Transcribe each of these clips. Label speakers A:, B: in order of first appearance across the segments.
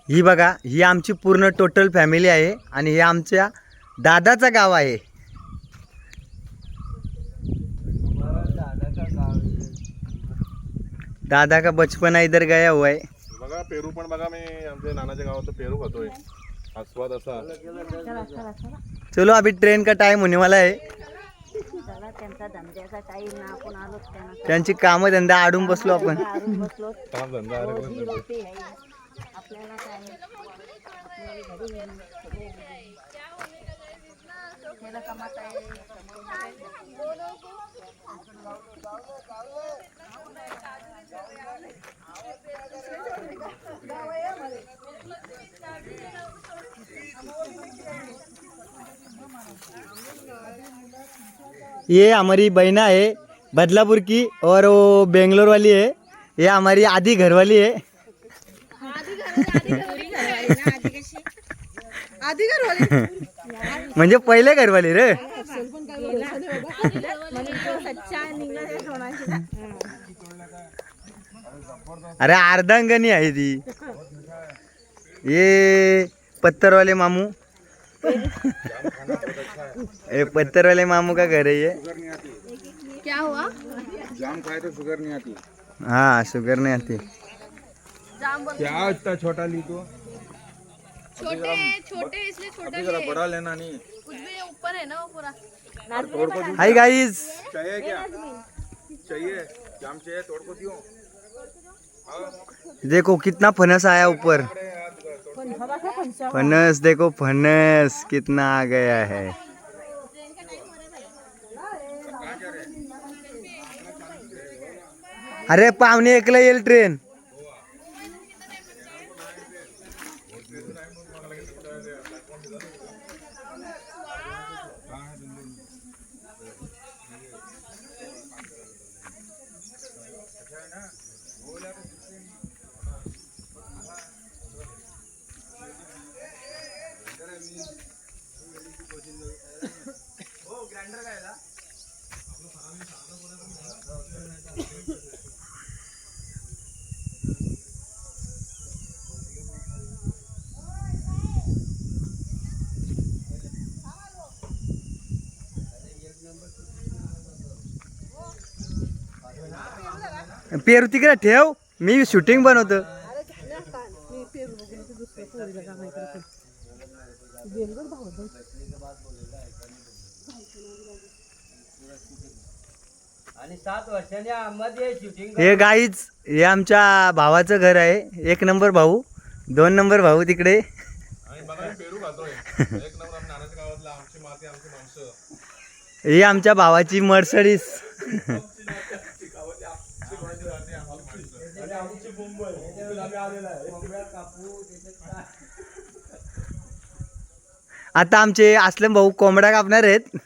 A: ही बघा, ही आमची पूर्ण टोटल फॅमिली आहे आणि हे आमच्या दादाचं गाव आहे. दादा का बचपना इधर गया हुआ है.
B: बघा पेरू पण बघा, मी आमच्या नानाच्या गावात पेरू खातोय. आस्वाद असा.
A: चलो अभी ट्रेन का टाइम होने वाला है. त्यांची कामं धंदा आडून बसलो आपण.
B: काम धंदा
A: ये हमारी बहना है बदलापुर की और वो बेंगलोर वाली है. ये हमारी आधी घरवाली है. म्हणजे पहिले घरवाली रे. अरे अर्धांगणी आहे ती. ये पत्थर वाले मामू. ये पत्थर वाले मामू का घर है ये.
C: क्या हुआ?
D: जाम खाए तो शुगर नहीं आती.
A: हाँ शुगर नहीं आती.
D: क्या इतना छोटा ली तो?
C: छोटे छोटे इसलिए छोटा
D: जरा बड़ा लेना नहीं.
C: कुछ भी ऊपर है ना वो पूरा.
D: तोड़ को
A: हाय गाइस.
D: चाहिए क्या? चाहिए जाम चाहिए, तोड़ को दियो.
A: देखो कितना फनस आया ऊपर. फनस देखो, फनस कितना आ गया है. अरे पावणे एकला येईल ट्रेन. पेरू तिकडे ठेव, मी शूटिंग बनवतो. हे गाईच, हे आमच्या भावाचं घर आहे. 1 नंबर भाऊ, 2 नंबर भाऊ तिकडे.
B: पेरू खातोय. एक नंबर आमच्या नानाच्या गावातला. आमची माती आमची माणसं.
A: ही आमच्या भावाची मर्सडीज. आता आमचे असलम भाऊ कोंबडा कापणार आहेत.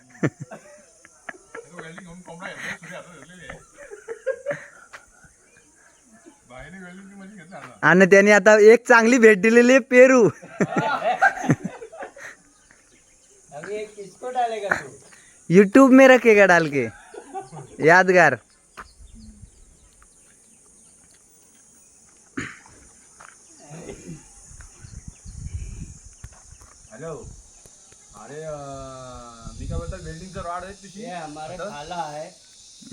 A: आणि त्याने आता एक चांगली भेट दिलेली आहे, पेरू. यूट्यूब में रखेगा डाल के यादगार.
D: हेलो. अरे मी काय बोलतो, वेल्डिंगचा रॉड आहे तुझी? ये हमारे खाला है.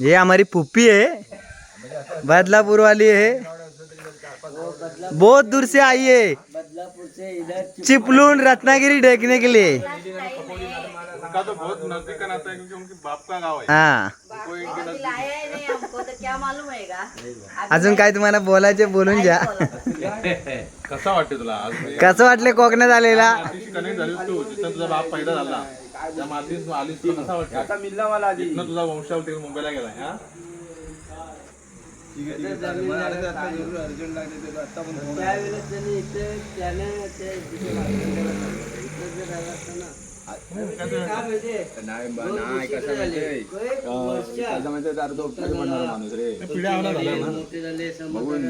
A: ये हमारी फूफी है, बदलापुर वाली है. बहुत दूर से आई है,
E: बदलापुर से इधर
A: चिपलून रत्नागिरी देखने के लिए.
B: उनका तो बहुत नजदीक का नाता है क्योंकि उनके बाप का गाव है.
A: हाँ,
B: कोई इनके नजदीक.
C: लाया ही नहीं हमको तो क्या मालूम हैगा.
A: अजून काय तुम्हाला बोलायचे बोलून घ्या.
B: कसा वाटते तुला आज?
A: कसं वाटले कोकणात आलेला?
B: मातीशी कनेक्ट झालीस तू, जिथं तुझा बाप पैदा झाला त्या मातीत आलीस तू. कसा वाटतं?
D: आता मिलना वाला आधी.
B: जिथनं तुझा वंशावळ तिकडे मुंबईला गेलाय. हा
D: अर्जंट लागले तर आता पण
E: त्यावेळेस त्यांनी इथे त्याने ते तिथे राहिला असता ना. काय माहितीये?
D: नाही कसं माहितीये, कसं माहितीये, तो म्हणणार माणूस रे.
B: पिढ्या झाल्या ना.
E: मोठे झाले समज